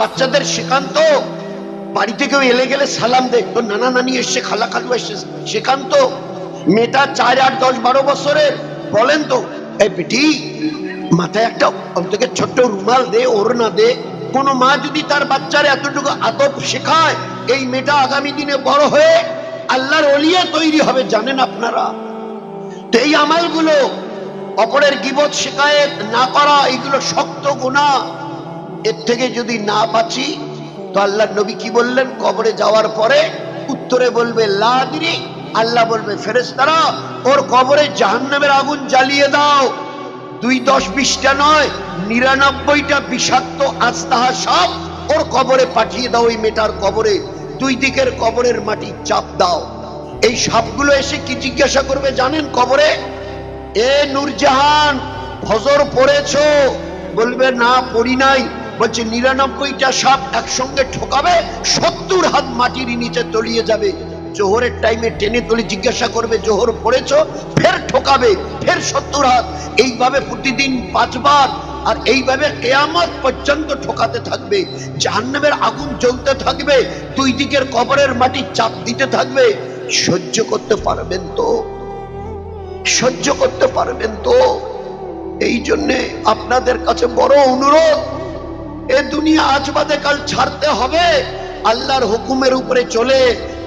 বাচ্চাদের শেখান তো, বাড়িতে কেউ এলে গেলে সালাম দে, তোর নানা নানি এসছে, খালা খালু এসছে, শেখান তো। মেয়েটা 4, 8, 10, 12 বছরের, বলেন তো এই বেটি মাথায় একটা অন্তত ছোট্ট রুমাল দে, ওড়না দে। কোন মা যদি তার বাচ্চার এতটুকু আদব শেখায়, এই মেয়েটা আগামী দিনে বড় হয়ে আল্লাহর ওলিয়া তৈরি হবে, জানেন আপনারা? তো এই আমালগুলো, অপরের গীবত শিকায়েত না করা, এগুলো শক্ত গুনাহ। এর থেকে যদি না বাঁচি তো আল্লাহর নবী কি বললেন? কবরে যাওয়ার পরে উত্তরে বলবে লা আদরি, আল্লাহ বলবে ফেরেশতারা ওর কবরে জাহান্নামের আগুন জ্বালিয়ে দাও। 2, 10, 20টা নয়, 99টা বিষাক্ত আস্তাহা সাপ ওর কবরে পাঠিয়ে দাও। ওই মেটার কবরে 2 দিকের কবরের মাটি চাপ দাও। এই সাপগুলো এসে কি জিজ্ঞাসা করবে জানেন কবরে? এ নূরজাহান, ফজর পড়েছো? বলবে না পড়ি নাই। বলছে 99টা সাপ একসঙ্গে ঠোকাবে, 70 হাত মাটির নিচে তলিয়ে যাবে। জোহরের টাইমে টেনে তুলে জিজ্ঞাসা করবে জোহর পড়েছো? ফের ঠোকাবে, ফের 70 হাত। এইভাবে প্রতিদিন 5 বার, আর এইভাবে কিয়ামত পর্যন্ত ঠোকাতে থাকবে। জাহান্নামের আগুন জ্বলতে থাকবে, 2 দিকের কবরের মাটি চাপ দিতে থাকবে। সহ্য করতে পারবেন তো? সহ্য করতে পারবেন তো? এই জন্যে আপনাদের কাছে বড় অনুরোধ, এ দুনিয়া আজ বাদে কাল ছাড়তে হবে। আল্লাহর হুকুমের উপরে চলে,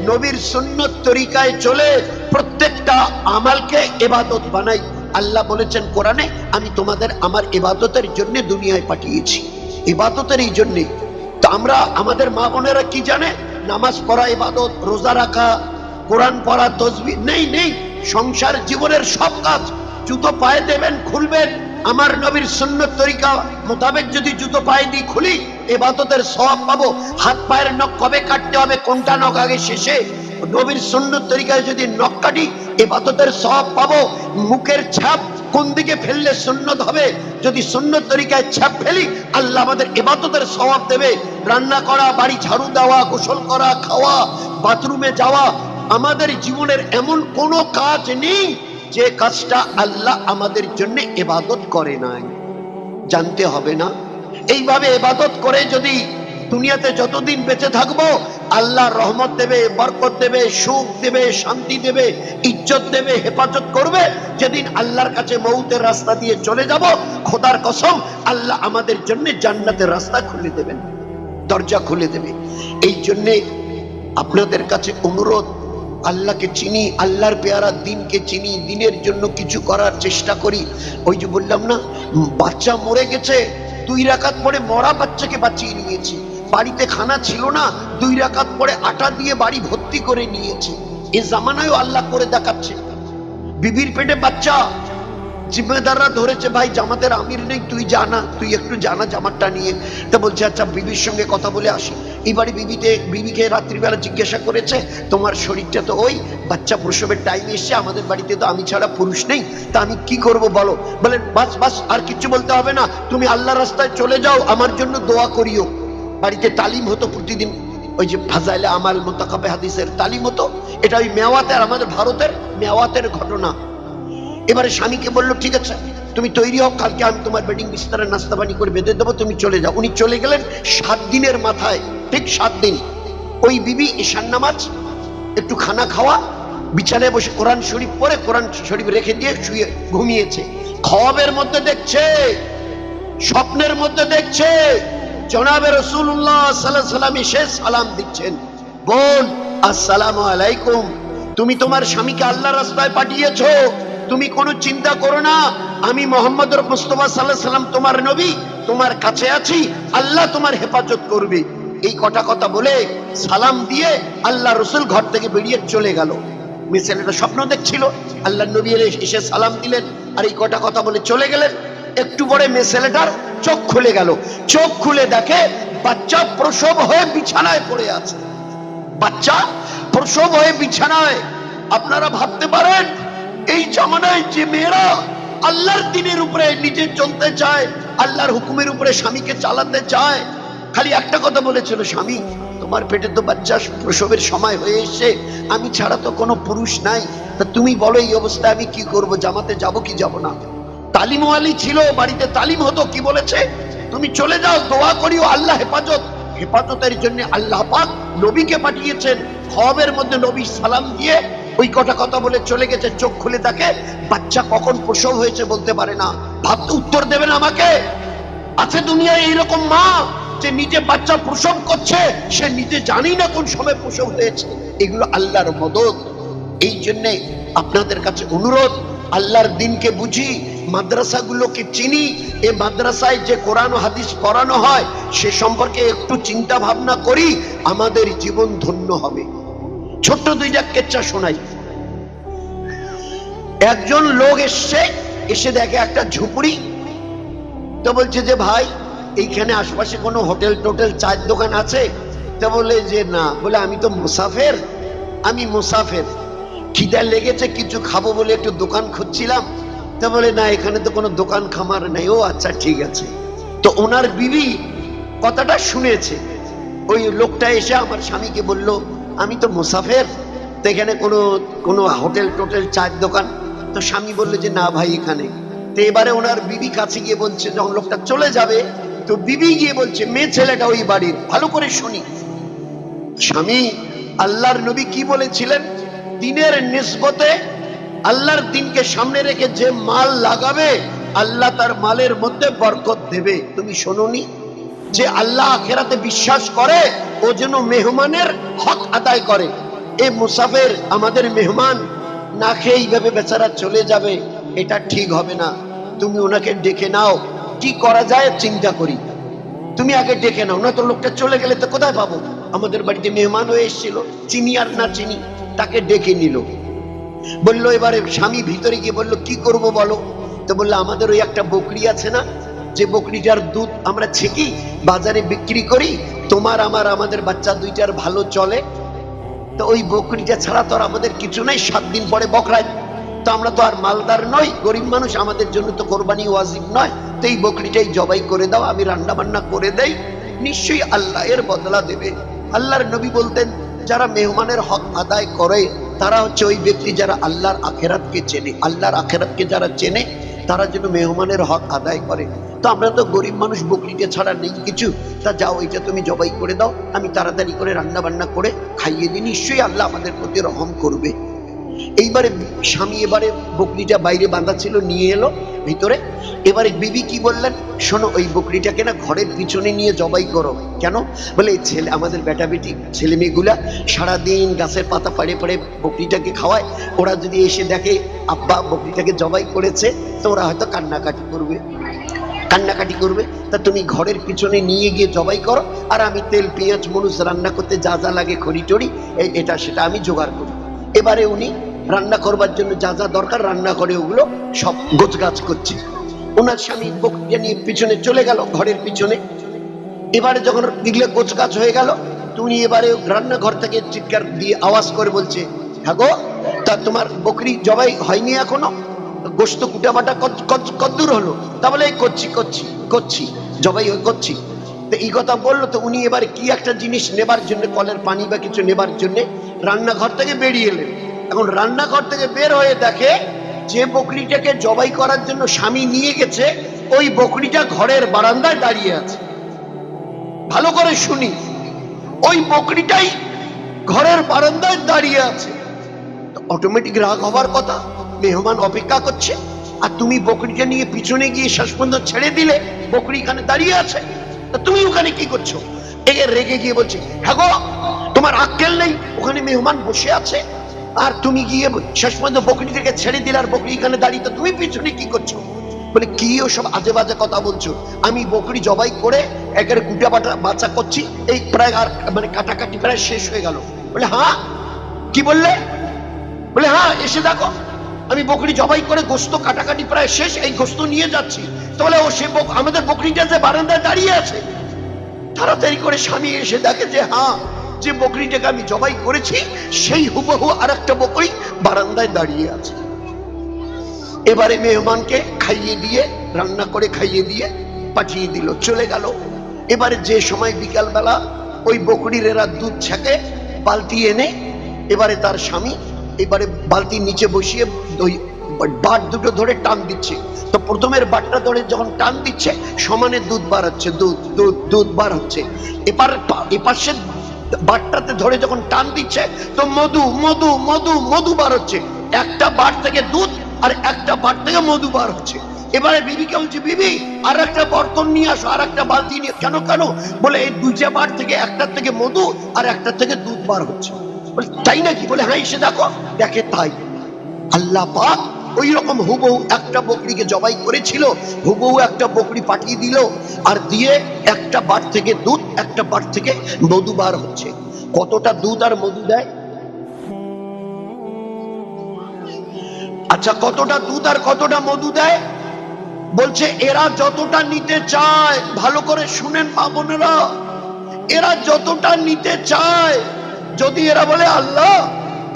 নবীর সুন্নত তরিকায় চলে প্রত্যেকটা আমালকে ইবাদত বানাই। আল্লাহ বলেছেন কোরআনে, আমি তোমাদের আমার ইবাদতের জন্য দুনিয়ায় পাঠিয়েছি, ইবাদতের এই জন্য। তো আমরা, আমাদের মা বোনেরা কি জানে? নামাজ পড়া ইবাদত, রোজা রাখা, কোরআন পড়া, তাসবিহ নেই। সংসার জীবনের সব কাজ, জুতো পায়ে দেবেন, খুলবেন, আমার নবীর সুন্নত তরিকা মোতাবেক যদি জুতো পায়ে দিয়ে খুলি, ইবাদতের সওয়াব পাবো। হাত পায়ের নখ কবে কাটতে হবে, কোনটা নখ আগে শেষে, নবীর সুন্নত তরিকায় যদি নখ কাটি, ইবাদতের সওয়াব পাবো। মুখের ছাপ কোন দিকে ফেললে সুন্নত হবে, যদি সুন্নত তরিকায় ছাপ ফেলি, আল্লাহ আমাদের ইবাদতের সওয়াব দেবে। রান্না করা, বাড়ি ঝাড়ু দেওয়া, গোসল করা, খাওয়া, বাথরুমে যাওয়া, আমাদের জীবনের এমন কোনো কাজ নেই যে কাজটা আল্লাহ আমাদের জন্য ইবাদত করে নাই। জানতে হবে না? এইভাবে ইবাদত করে যদি দুনিয়াতে যতদিন বেঁচে থাকবো, আল্লাহ রহমত দেবে, বরকত দেবে, সুখ দেবে, শান্তি দেবে, ইজ্জত দেবে, হেফাজত করবে। যেদিন আল্লাহর কাছে মউতের রাস্তা দিয়ে চলে যাব, খোদার কসম আল্লাহ আমাদের জন্য জান্নাতের রাস্তা খুলে দেবেন, দরজা খুলে দেবে। এই জন্য আপনাদের কাছে অনুরোধ, আল্লাহকে চিনি, আল্লাহর পেয়ারা দিনকে চিনি, দিনের জন্য কিছু করার চেষ্টা করি। ওই যে বললাম না, বাচ্চা মরে গেছে, 2 রাকাত পরে মরা বাচ্চাকে বাঁচিয়ে নিয়েছি। বাড়িতে খানা ছিল না, 2 রাকাত পরে আটা দিয়ে বাড়ি ভর্তি করে নিয়েছি। এ জামানায়ও আল্লাহ করে দেখাচ্ছে। বিবির পেটে বাচ্চা, জিম্মেদাররা ধরেছে ভাই জামাতের আমির নেই, তুই জানা, তুই একটু জানা জামাতটা নিয়ে। তা বলছে আচ্ছা বিবির সঙ্গে কথা বলে আসি। এবারে বিবিকে রাত্রিবেলা জিজ্ঞাসা করেছে, তোমার শরীরটা তো ওই বাচ্চা প্রসবের টাইম এসছে, আমাদের বাড়িতে তো আমি ছাড়া পুরুষ নেই, তা আমি কি করব বলো? বলেন বাস আর কিছু বলতে হবে না, তুমি আল্লাহ রাস্তায় চলে যাও, আমার জন্য দোয়া করিও। বাড়িতে তালিম হতো প্রতিদিন, ওই যে ফাজাইলে আমাল মুতাকাবে হাদিসের তালিম হতো। এটা ওই মেওয়াতের, আমাদের ভারতের মেওয়াতের ঘটনা। এবারে স্বামীকে বললো ঠিক আছে তুমি তৈরি হও, কালকে আমি তোমার বেডিং বিস্তারের নাস্তা পানি করে বেঁধে দেবো, তুমি চলে যাও। উনি চলে গেলেন। 7 দিনের মাথায়, ঠিক 7 দিন, ওই বিবি ঈশান নামাজ, একটু খানা খাওয়া, বিছানায় বসে কোরআন শরীফ পড়ে, কোরআন শরীফ রেখে দিয়ে শুয়ে ঘুমিয়েছে। খ্বাবের মধ্যে দেখছে, স্বপ্নের মধ্যে দেখছে জনাবে রাসূলুল্লাহ সাল্লাল্লাহু আলাইহি ওয়াসাল্লাম এসে সালাম দিচ্ছেন, বোন আসসালামু আলাইকুম, তুমি তোমার স্বামীকে আল্লাহর রাস্তায় পাঠিয়েছো, তুমি কোনো চিন্তা করো না, আমি মুহাম্মদ মুস্তাফা সাল্লাল্লাহু আলাইহি ওয়াসাল্লাম তোমার নবী, তোমার কাছে আছি, আল্লাহ তোমার হেফাজত করবে। এই কথা বলে সালাম দিয়ে আল্লাহ রসুল ঘর থেকে বেরিয়ে চলে গেল। ছেলেটা স্বপ্ন দেখছিল, আল্লাহ নবী এসে সালাম দিলেন আর এই কথা বলে চলে গেলেন। একটু পরে মেয়ে ছেলেটার চোখ খুলে গেল। চোখ খুলে দেখে বাচ্চা প্রসব হয়ে বিছানায় পড়ে আছে। বাচ্চা প্রসব হয়ে বিছানায়। আপনারা ভাবতে পারেন এই জামানায় যে মেয়েরা আল্লাহর দ্বীনের উপরে নিজে চলতে চায়, আল্লাহর হুকুমের উপরে স্বামীকে চালাতে চায়, খালি একটা কথা বলেছিল, স্বামী তোমার পেটে তো বাচ্চা প্রসবের সময় হয়ে এসছে, আমি ছাড়া তো কোনো পুরুষ নাই, তা তুমি বলো এই অবস্থায় আমি কি করব, জামাতে যাব কি যাব না? তালিমওয়ালি ছিল, বাড়িতে তালিম হতো। কি বলেছে? তুমি চলে যাও, দোয়া করিও, আল্লাহ হেফাজত, হেফাজতের জন্য আল্লাহ পাক নবীকে পাঠিয়েছেন। খবের মধ্যে নবী সালাম দিয়ে ওই কটা কথা বলে চলে গেছে। চোখ খুলে তাকে বাচ্চা কখন প্রসব হয়েছে বলতে পারে না। ভাবতে উত্তর দেবেন আমাকে? আছে দুনিয়ায় এইরকম মা যে নিজে বাচ্চা প্রসব করছে, সে নিজে জানি না কোন সময় প্রসব হয়েছে। এগুলো আল্লাহর মদদ। এই জন্যে আপনাদের কাছে অনুরোধ, আল্লাহর দিনকে বুঝি, মাদ্রাসাগুলোকে চিনি, এ মাদ্রাসায় যে কোরআন ও হাদিস পড়ানো হয় সে সম্পর্কে একটু চিন্তা ভাবনা করি, আমাদের জীবন ধন্য হবে। ছোট্ট দুইটা কেচ্চা শোনাই। একজন লোক এসে দেখে একটা ঝুপড়ি, তো বলছে যে ভাই এইখানে আশপাশে কোনো হোটেল টোটেল চায়ের দোকান আছে? তো বলে যে না। বলে আমি তো মুসাফের, খিদা লেগেছে, কিছু খাবো বলে একটু দোকান খুঁজছিলাম। তা বলে না, এখানে তো কোনো দোকান খামার নেই। ও আচ্ছা ঠিক আছে। তো ওনার বিবি কথাটা শুনেছে। ওই লোকটা এসে আমার স্বামীকে বলল আমি তো মুসাফের, তো এখানে কোনো হোটেল টোটেল চায়ের দোকান? তো স্বামী বললো যে না ভাই এখানে। তো এবারে ওনার বিবি কাছে গিয়ে বলছে, যখন লোকটা চলে যাবে তো বিবি গিয়ে বলছে, মেয়ে ছেলেটা ওই বাড়ির, ভালো করে শুনি। স্বামী, আল্লাহর নবী কি বলেছিলেন? দিনের নিসবতে আল্লাহর দিনকে সামনে রেখে যে মাল লাগাবে আল্লাহ তার মালের মধ্যে বরকত দেবে। তুমি শোনোনি? যে আল্লাহ আখিরাতে বিশ্বাস করে ও যেন মেহমানের হক আদায় করে। এ মুসাফির আমাদের মেহমান, না খেয়ে এইভাবে বেচারা চলে যাবে, এটা ঠিক হবে না। তুমি ওনাকে ডেকে নাও, কি করা যায় চিন্তা করি। তুমি আগে ডেকে নাও, না তো লোকটা চলে গেলে তো কোথায় পাবো? আমাদের বাড়িতে মেহমান হয়ে এসেছিল, চিনি আর না চিনি, তাকে ডেকে নিল। বললো, এবারে স্বামী ভিতরে গিয়ে বললো কি করব বলো? তো বললো আমাদের ওই একটা বকরি আছে না, যে বকরিটার দুধ আমরা ছেঁকি বাজারে বিক্রি করি, তোমার আমাদের বাচ্চা দুইটার ভালো চলে। তো ওই বকরিটা ছাড়া তো আর আমাদের কিছু নাই, 7 দিন পরে বকরায়। তো আমরা তো আর মালদার নই, গরিব মানুষ, আমাদের জন্য তো কোরবানি ওয়াজিব নয়। তো এই বকরিটাই জবাই করে দাও, আমি রান্না বান্না করে দেই, নিশ্চয়ই আল্লাহ এর বদলা দেবে। আল্লাহর নবী বলতেন, যারা মেহমানের হক আদায় করে তারা হচ্ছে ওই ব্যক্তি যারা আল্লাহর আখেরাতকে চেনে। আল্লাহর আখেরাতকে যারা চেনে তারা যেন মেহমানের হক আদায় করে। তো আমরা তো গরিব মানুষ, বকরিটা ছাড়া নেই কিছু। তা যাও, এটা তুমি জবাই করে দাও, আমি তাড়াতাড়ি করে রান্না বান্না করে খাইয়ে দিই, নিশ্চয়ই আল্লাহ আমাদের প্রতি রহম করবে। এইবারে স্বামী এবারে বকরিটা বাইরে বাঁধা ছিল, নিয়ে এলো ভিতরে। এবারে বিবি কি বললেন, শোনো ওই বকরিটাকে না ঘরের পিছনে নিয়ে জবাই করো। কেন? বলে ছেলে, আমাদের বেটা বেটি ছেলে মেয়েগুলা সারাদিন গাছের পাতা পাড়ে পাড়ে বকরিটাকে খাওয়ায়, ওরা যদি এসে দেখে আব্বা বকরিটাকে জবাই করেছে তো ওরা হয়তো কান্নাকাটি করবে। তা তুমি ঘরের পিছনে নিয়ে গিয়ে জবাই করো, আর আমি তেল পেঁয়াজ মরিচ রান্না করতে যা যা লাগে খড়ি টড়ি এটা সেটা আমি জোগাড় করি। এবারে উনি রান্না করবার জন্য যা যা দরকার রান্না করে ওগুলো সব গোছগাছ করছে। ওনার স্বামী বকরিটা নিয়ে পিছনে চলে গেল, ঘরের পিছনে। এবারে যখন দিলে গোছগাছ হয়ে গেল, তুমি এবারে রান্নাঘর থেকে চিৎকার দিয়ে আওয়াজ করে বলছে, হ্যাঁ গো, তা তোমার বকরি জবাই হয়নি এখনো? গোস্ত কুটাবাটা কদ্দূর হলো? তা বলে এই করছি জবাই করছি। তো এই কথা বললো। তো উনি এবারে কি একটা জিনিস নেবার জন্য, কলের পানি বা কিছু নেবার জন্য রান্নাঘর থেকে বেরিয়ে এলেন। এখন রান্নাঘর থেকে বের হয়ে দেখে যে বকরিটাকে জবাই করার জন্য স্বামী নিয়ে গেছে, ওই বকরিটা ঘরের বারান্দায় দাঁড়িয়ে আছে। ভালো করে শুনি, ওই বকরিটাই ঘরের বারান্দায় দাঁড়িয়ে আছে। অটোমেটিক রাগ হবার কথা, মেহমান অপেক্ষা করছে, আর তুমি বকরিটা নিয়ে পিছনে গিয়ে শেষ পর্যন্ত ছেড়ে দিলে, বকরি এখানে দাঁড়িয়ে আছে, তুমি ওখানে কি করছো? রেগে গিয়ে বলছে, হ্যাঁ গো, তোমার আক্কেল নেই? ওখানে মেহমান বসে আছে আর তুমি গিয়ে শেষ পর্যন্ত বকরিটাকে ছেড়ে দিলে, আর বকরি এখানে দাঁড়িয়ে, তুমি পিছনে কি করছো? বলে কি ওসব আজে বাজে কথা বলছো? আমি বকরি জবাই করে একের কুটা বাচ্চা করছি, এই প্রায় আর মানে কাটাকাটি প্রায় শেষ হয়ে গেল। বলে হ্যাঁ, কি বললে? বলে হ্যাঁ, এসে দেখো আমি বকরি জবাই করে গোস্ত কাটাকাটি প্রায় শেষ, এই গোস্ত নিয়ে যাচ্ছি। তাহলে ও সে আমাদের বকরিটা যে বারান্দায় দাঁড়িয়ে আছে। তাড়াতাড়ি করে স্বামী এসে দেখে যে হ্যাঁ, যে বকরিটাকে আমি জবাই করেছি সেই হুবহু আর একটা বকরি বারান্দায় দাঁড়িয়ে আছে। এবারে মেহমানকে খাইয়ে দিয়ে, রান্না করে খাইয়ে দিয়ে পাঠিয়ে দিল, চলে গেল। এবারে যে সময় বিকালবেলা ওই বকরির এরা দুধ ছেঁকে বালতি এনে, এবারে তার স্বামী এবারে বালতির নিচে বসিয়ে বাট দুটো ধরে টান দিচ্ছে। তো প্রথমের বাটটা ধরে যখন টান দিচ্ছে সমানে দুধ বার হচ্ছে, দুধ দুধ দুধ বার হচ্ছে। এপাশে বাটটাতে ধরে যখন টান দিচ্ছে তো মধু মধু মধু মধু বার হচ্ছে। একটা বাট থেকে দুধ আর একটা বাট থেকে মধু বার হচ্ছে। এবারে বিবিকে বলছে, বিবি আর একটা বর্তন নিয়ে আসো, আর একটা বালতি নিয়ে। কেন কেন? বলে এই দুইটা বাট থেকে একটার থেকে মধু আর একটা থেকে দুধ বার হচ্ছে। বলে তাই নাকি? বলে হ্যাঁ, এসে দেখো। দেখে তাই। আল্লাহ পাক ওই রকম হুবহু একটা বকরিকে জবাই করেছিল, হুবহু একটা বকরি পাঠিয়ে দিল, আর দিয়ে একটা বাট থেকে দুধ একটা বাট থেকে মধু বার হচ্ছে। কতটা দুধ আর মধু দেয়? আচ্ছা, কতটা দুধ আর কতটা মধু দেয়? বলছে এরা যতটা নিতে চায়, ভালো করে শুনেন মা বোনেরা, এরা যতটা নিতে চায়, যদি এরা বলে আল্লাহ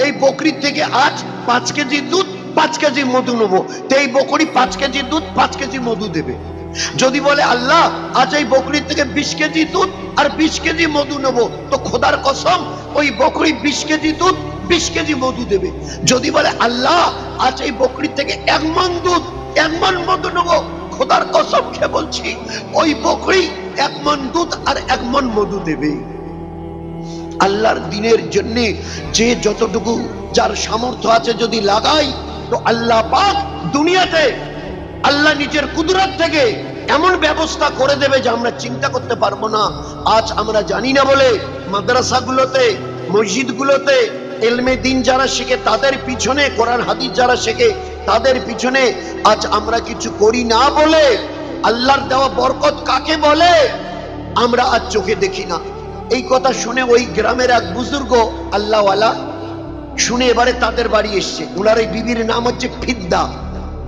এই বকরির থেকে আজ 5 কেজি দুধ 5 কেজি মধু নেবো, তো এই বকরি 5 কেজি দুধ 5 কেজি মধু দেবে। যদি বলে আল্লাহ আজ এই বকরির থেকে 20 কেজি দুধ আর 20 কেজি মধু নেবো, তো খোদার কসম ওই বকরি 20 কেজি দুধ 20 কেজি মধু দেবে। যদি বলে আল্লাহ আজ এই বকরির থেকে 1 মণ দুধ 1 মণ মধু নেবো, খোদার কসম খেয়ে বলছি ওই বকরি 1 মণ দুধ আর 1 মণ মধু দেবে। আল্লাহর দিনের জন্য যে যতটুকু যার সামর্থ্য আছে যদি লাগাই, তো আল্লাহ পাক দুনিয়াতে আল্লাহ নিজের কুদরত থেকে এমন ব্যবস্থা করে দেবে যে আমরা চিন্তা করতে পারবো না। আজ আমরা জানি না বলে মাদ্রাসাগুলোতে মসজিদগুলোতে ইলমে দ্বীন যারা শেখে তাদের পিছনে, কোরআন হাদিস যারা শেখে তাদের পিছনে আজ আমরা কিছু করি না বলে আল্লাহর দেওয়া বরকত কাকে বলে আমরা আজ চোখে দেখি না। এই কথা শুনে ওই গ্রামের এক বুজুর্গ আল্লাহওয়ালা শুনে এবারে তাদের বাড়ি এসছে। ওনার এই বিবির নাম হচ্ছে ফিদ্দা।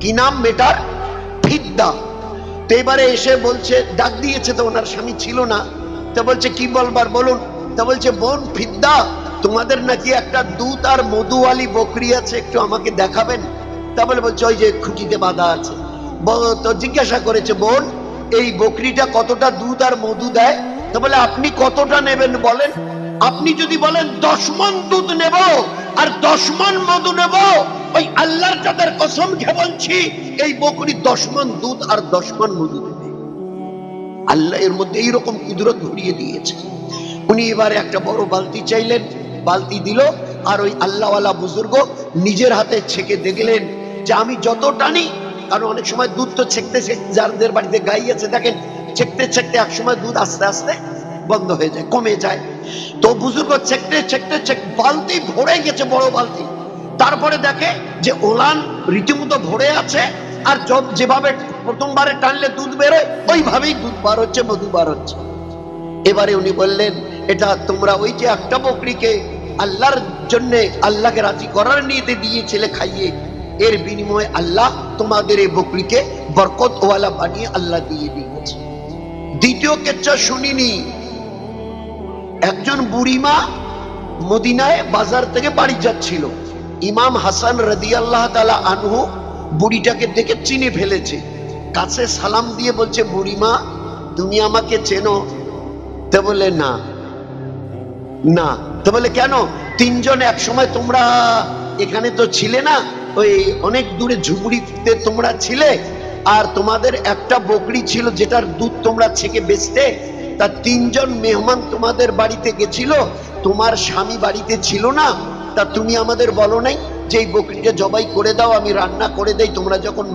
কি নাম মেটার? ফিদ্দা। তো এবারে এসে বলছে, ডাক দিয়েছে, তো ওনার স্বামী ছিল না, তো বলছে কি বলবার বলুন। তো বলছে বোন ফিদ্দা, তোমাদের নাকি একটা দুধ আর মধুওয়ালি বকরি আছে, একটু আমাকে দেখাবেন? তা বলছে ওই যে খুঁটিতে বাঁধা আছে। তো জিজ্ঞাসা করেছে, বোন এই বকরিটা কতটা দুধ আর মধু দেয়? তো বলে আপনি কতটা নেবেন বলেন? আপনি যদি বলেন 10 মণ দুধ নেব আর 10 মণ মধু নেব, ওই আল্লাহর যাদের কসম খেয়ে বলছি এই বকরি 10 মণ দুধ আর 10 মণ মধু দেবে। আল্লাহ এর মধ্যে এইরকম কুদরত ভরিয়ে দিয়েছে। উনি এবারে একটা বড় বালতি চাইলেন, বালতি দিল, আর ওই আল্লাহওয়ালা বুজুর্গ নিজের হাতে ছেঁকে দেখলেন যে আমি যত টানি, কারণ অনেক সময় দুধ তো ছেঁকতে যাদের বাড়িতে গাই আছে দেখেন ছেঁকতে ছেঁকতে এক সময় দুধ আস্তে আস্তে বন্ধ হয়ে যায়, কমে যায়। তো বুজুর্গ ছেঁকতে ছেঁকতে বালতি ভরে গেছে, বড় বালতি। তারপরে দেখে যে ওলান রীতিমতো ভরে আছে, আর যেভাবে প্রথমবারে টানলে দুধ বেরোয় ওইভাবেই দুধ বার হচ্ছে, মধু বার হচ্ছে। এবারে উনি বললেন, এটা তোমরা ওই যে একটা বকরিকে আল্লাহর জন্য আল্লাহকে রাজি করার নিয়তে দিয়েছিলে খাইয়ে, এর বিনিময়ে আল্লাহ তোমাদের এই বকরিকে বরকত ওয়ালা বানিয়ে আল্লাহ দিয়ে দিয়েছে। দ্বিতীয় কেচ্ছা শুনিনি। একজন বুড়িমা মদিনায় বাজার থেকে বাড়ি যাচ্ছিল। ইমাম হাসান রাদিয়াল্লাহু তাআলা আনহু বুড়িটাকে দেখে চিনে ফেলেছে। কাছে সালাম দিয়ে বলছে, বুড়িমা তুমি আমাকে চেনো? তো বলে না না। তো বলে কেন? 3 জন এক সময় তোমরা এখানে তো ছিলে না, ওই অনেক দূরে ঝুপড়িতে তোমরা ছিলে, আর তোমাদের একটা বকরি ছিল যেটার দুধ তোমরা ছেঁকে বেচতে। তা 3 জন মেহমান তোমাদের বাড়িতে গেছিল, তোমার স্বামী বাড়িতে ছিল না, তা তুমি আমাদের বলো নাই যে এই বকরিটা জবাই করে দাও, আমি রান্না করে দেই। তোমরা যখন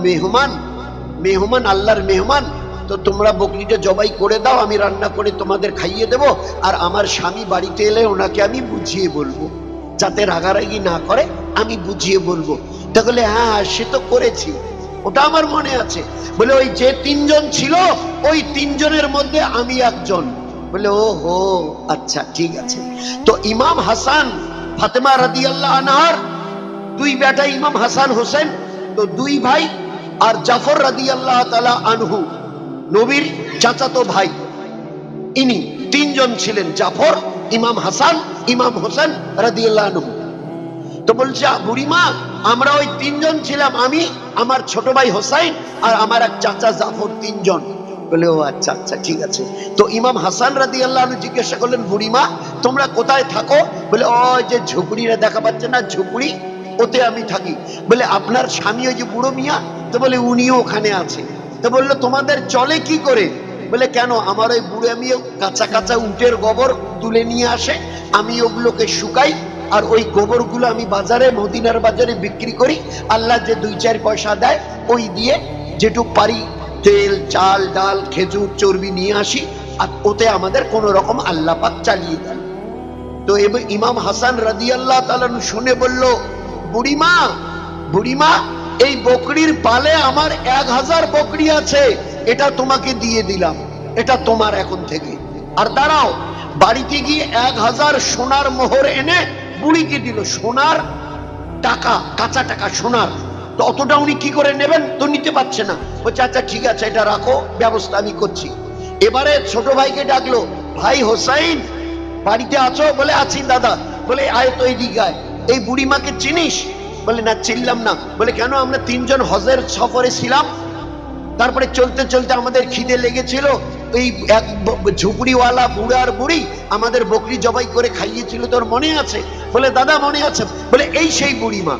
মেহমান আল্লাহর মেহমান, তো তোমরা বকরিটা জবাই করে দাও, আমি রান্না করে তোমাদের খাইয়ে দেব, আর আমার স্বামী বাড়িতে এলে ওনাকে আমি বুঝিয়ে বলবো, যাতে রাগারাগি না করে, আমি বুঝিয়ে বলবো। তাহলে হ্যাঁ সে তো করেছি, ওটা আমার মনে আছে। বলে ওই যে 3 জন ছিল ওই 3 জনের মধ্যে আমি একজন। বলে ও হো আচ্ছা ঠিক আছে। তো ইমাম হাসান ফাতেমা রাদিয়াল্লাহু আনহার 2 বেটা, ইমাম হাসান হোসেন, তো 2 ভাই, আর জাফর রাদিয়াল্লাহু তাআলা আনহু নবীর চাচাতো ভাই, ইনি 3 জন ছিলেন, জাফর, ইমাম হাসান, ইমাম হোসেন রাদিয়াল্লাহু আনহু। তো বলছে বুড়িমা আমরা ওই 3 জন ছিলাম, আমি, আমার ছোট ভাই হোসাইন আর আমার এক চাচা জাফর, 3 জন। বলে ও আচ্ছা আচ্ছা ঠিক আছে। তো ইমাম হাসান রাদিয়াল্লাহু আনহু জিজ্ঞাসা করলেন, বুড়িমা তোমরা কোথায় থাকো? বলে ওই যে ঝুপড়িটা দেখা পাচ্ছে না, ঝুপড়ি, ওতে আমি থাকি। বলে আপনার স্বামী ওই যে বুড়ো মিয়া? তো বলে উনিও ওখানে আছে। তো বললো তোমাদের চলে কি করে? বলে কেন, আমার ওই বুড়ো মিয়া কাঁচা কাঁচা উটের গোবর তুলে নিয়ে আসে, আমি ওগুলোকে শুকাই, আর ওই গোবরগুলো আমি বাজারে, মদিনার বাজারে বিক্রি করি, আল্লাহ যে 2-4 পয়সা দেয় ওই দিয়ে যেটুক পারি তেল চাল ডাল খেজুর চর্বি নিয়ে আসি, আর ওতে আমাদের কোন রকম আল্লাহ পাক চালিয়ে দেন। তো ইমাম হাসান রাদিয়াল্লাহু তাআলা শুনে বলল, বুড়িমা বুড়িমা, এই বকরির পালে আমার 1000 বকরি আছে, এটা তোমাকে দিয়ে দিলাম, এটা তোমার এখন থেকে। আর দাঁড়াও, বাড়িতে গিয়ে 1000 সোনার মোহর এনে বুড়িকে দিল, সোনার টাকা, কাঁচা টাকা সোনার। তো অতটা উনি কি করে নেবেন? তো নিতে পারছে না। বলছে আচ্ছা ঠিক আছে, এটা রাখো, ব্যবস্থা আমি করছি। এবারে ছোট ভাইকে ডাকলো, ভাই হোসাইন বাড়িতে আছো? বলে আছি দাদা। বলে আয় তো এইদিকে আয়, এই বুড়িমাকে চিনিস? বলে না, চিনলাম না। বলে কেন, আমরা 3 জন হজের সফরে ছিলাম, তারপরে চলতে চলতে আমাদের খিদে লেগেছিল, এই এক ঝুপড়িওয়ালা বুড়ার বুড়ি আমাদের বকরি জবাই করে খাইয়েছিল, তোর মনে আছে? বলে দাদা মনে আছে। বলে এই সেই বুড়িমা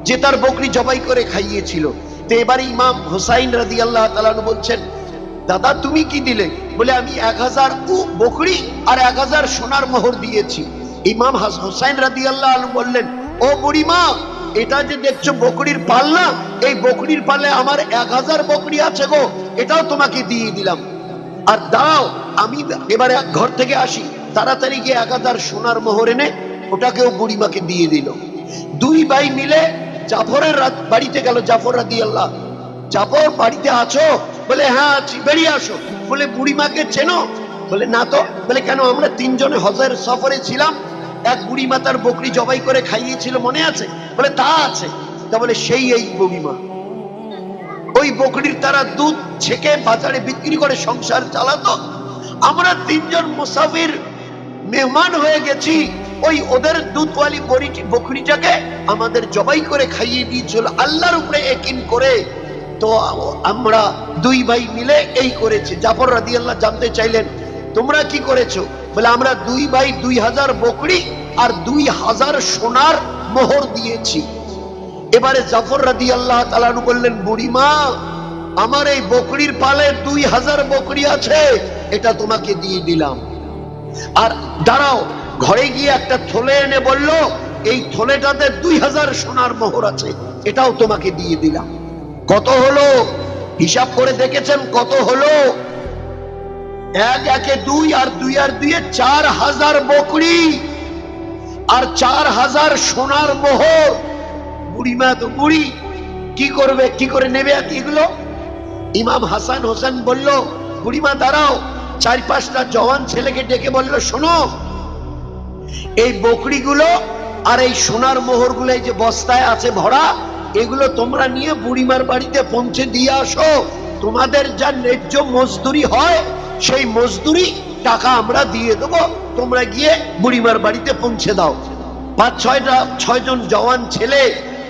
যে তার বকরি জবাই করে খাইয়েছিল। তো এবারে ইমাম হুসাইন রাদিয়াল্লাহু তাআলা বলছেন, দাদা তুমি কি দিলে? বলে আমি 1000 বকরি আর 1000 সোনার মোহর দিয়েছি। ইমাম হুসাইন রাদিয়াল্লাহু আনহু বললেন, ও বুড়িমা, এটা যে দেখছো বকরির পাল না, এই বকরির পালে আমার 1000 বকরি আছে গো, এটাও তোমাকে দিয়ে দিলাম। আর দাও, আমি এবারে ঘর থেকে আসি, তাড়াতাড়ি গিয়ে 1000 সোনার মোহর এনে ওটাকেও বুড়িমাকে দিয়ে দিল। 2 ভাই মিলে জাফরের বাড়িতে গেল। জাফর রাদিয়াল্লাহু, জাফর বাড়িতে আছো? বলে হ্যাঁ আছি। বেরিয়ে আসো। বলে বুড়িমাকে চেনো? বলে না তো। বলে কেন, আমরা 3 জনে হজের সফরে ছিলাম, এক বুড়িমা তার বকরি জবাই করে খাইয়েছিল, মনে আছে? বলে তা আছে। তা বলে সেই এই বুড়িমা, ওই বকরির তারা দুধ ছেঁকে বাজারে বিক্রি করে সংসার চালাতো। আমরা 3 জন মুসাফির মেহমান হয়ে গেছি, ওই ওদের দুধওয়ালি বকরিটাকে আমাদের জবাই করে খাইয়ে দিয়েছিল আল্লাহর উপরে ইয়াকিন করে। তো আমরা 2 ভাই মিলে এই করেছি। জাফর রাদিয়াল্লাহু জানতে চাইলেন, তোমরা কি করেছো? বলে আমরা 2 ভাই 2000 বকরি আর 2000 সোনার মোহর দিয়েছি। এবারে জাফর রাদিয়াল্লাহু তাআলা বললেন, বুড়িমা, আমার এই বকরির পালে 2000 বকরি আছে, এটা তোমাকে দিয়ে দিলাম। আর দাঁড়াও, ঘরে গিয়ে একটা থলে এনে বলল, এই থলেটাতে 2000 সোনার মোহর আছে, এটাও তোমাকে দিয়ে দিলাম। কত হলো? হিসাব করে দেখেছেন কত হলো? 1 একে 2 আর 2 আর 2 4000 বকরি আর 4000 সোনার মোহর। বুড়িমা তো বুড়ি, কি করবে, কি করে নেবে এগুলো? ইমাম হাসান হোসেন বলল, বুড়িমা দাঁড়াও। 4-5টা জওয়ান ছেলেকে ডেকে বলল, শোনো, এই বকরিগুলো আর এই সোনার মোহর গুলো যে বস্তায় আছে ভরা, এগুলো তোমরা নিয়ে বুড়িমার বাড়িতে পৌঁছে দিয়ে আসো। তোমাদের যা ন্যায্য মজদুরি হয় সেই মজদুরি টাকা আমরা দিয়ে দেবো, তোমরা গিয়ে বুড়িমার বাড়িতে পৌঁছে দাও। 5-6 জন জওয়ান ছেলে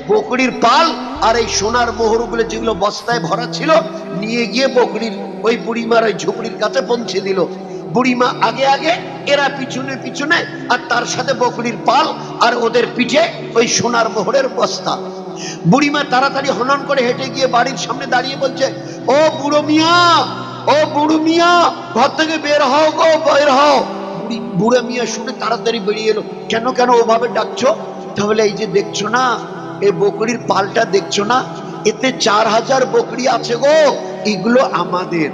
বকরির পাল আর এই সোনার মোহর গুলো যেগুলো বস্তায় ভরা ছিল নিয়ে গিয়ে বকরির ওই বুড়িমার ওই ঝুপড়ির কাছে পৌঁছে দিল। বুড়িমা আগে আগে, এরা পিছনে পিছনে, আর তার সাথে বকরির পাল আর ওদের পিঠে ওই সোনার মোহরের বস্তা। বুড়িমা তাড়াতাড়ি হনন করে হেঁটে গিয়ে বাড়ির সামনে দাঁড়িয়ে বলছে, ও বুড়ো মিয়া, ও বুড়ো মিয়া, ঘর থেকে বের হও গো, বের হও। বুড়ো মিয়া শুনে তাড়াতাড়ি বেরিয়ে এলো। কেন কেন ওভাবে ডাকছো? তাহলে এই যে দেখছো না, এই বকরির পালটা দেখছো না, এতে 4000 বকরি আছে গো, এগুলো আমাদের।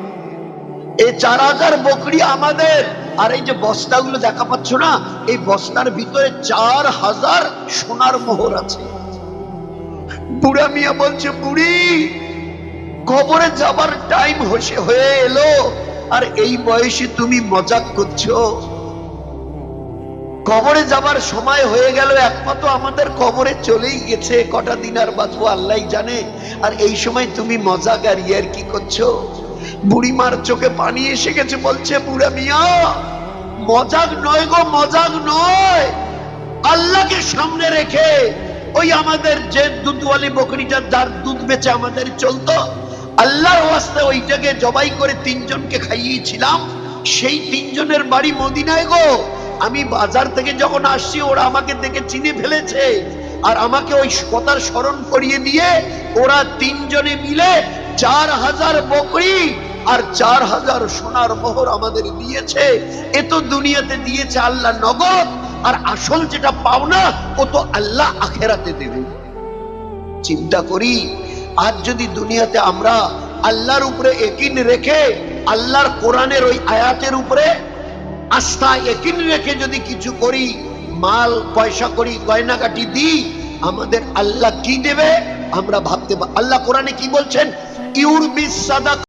এই 4000 বকরি আমাদের। আর এই যে বস্তাগুলো দেখা পাচ্ছ না, এই বস্তার ভিতরে 4000 সোনার মোহর আছে। বুড়া মিয়া বলছে, বুড়ি, কবরে যাবার টাইম হয়ে এলো, আর এই বয়সে তুমি মজাক করছো? কবরে যাবার সময় হয়ে গেল, একমাত্র আমাদের কবরে চলেই গেছে, কটা দিন আর বাঁচবো আল্লাহ জানে, আর এই সময় তুমি মজাক আর ইয়ার কি করছো? বুড়িমার চোখে পানি এসে গেছে, বলছে, বুড়া মিয়া, মজাক নয় গো, মজাক নয়। আল্লাহকে সামনে রেখে ওই আমাদের যে দুধওয়ালি বকরিটা, যার দুধ বেচে আমাদের চলতো, আল্লাহর ওয়াস্তে ওইটাকে জবাই করে 3 জনকে খাইয়েছিলাম। সেই 3 জনের বাড়ি মদিনায় গো। আমি বাজার থেকে যখন আসছি, ওরা আমাকে দেখে চিনে ফেলেছে। আর আমাকে ওই কথার স্মরণ করিয়ে দিয়ে ওরা তিনজনে মিলে 4000 বকরি আর 4000 সোনার মোহর আমাদের দিয়েছে। এ তো দুনিয়াতে দিয়েছে আল্লাহ নগদ, আর আসল যেটা পাওনা ও তো আল্লাহ আখেরাতে দেবে। চিন্তা করি, আজ যদি দুনিয়াতে আমরা আল্লাহর উপরে ইয়াকিন রেখে, আল্লাহর কোরআনের ওই আয়াতের উপরে আস্থা ইয়াকিন রেখে যদি কিছু করি, মাল পয়সা করি, গয়নাগাটি দিই, আমাদের আল্লাহ কি দেবে আমরা ভাবতে। আল্লাহ কোরআনে কি বলছেন? ইউরবিস সাদাকা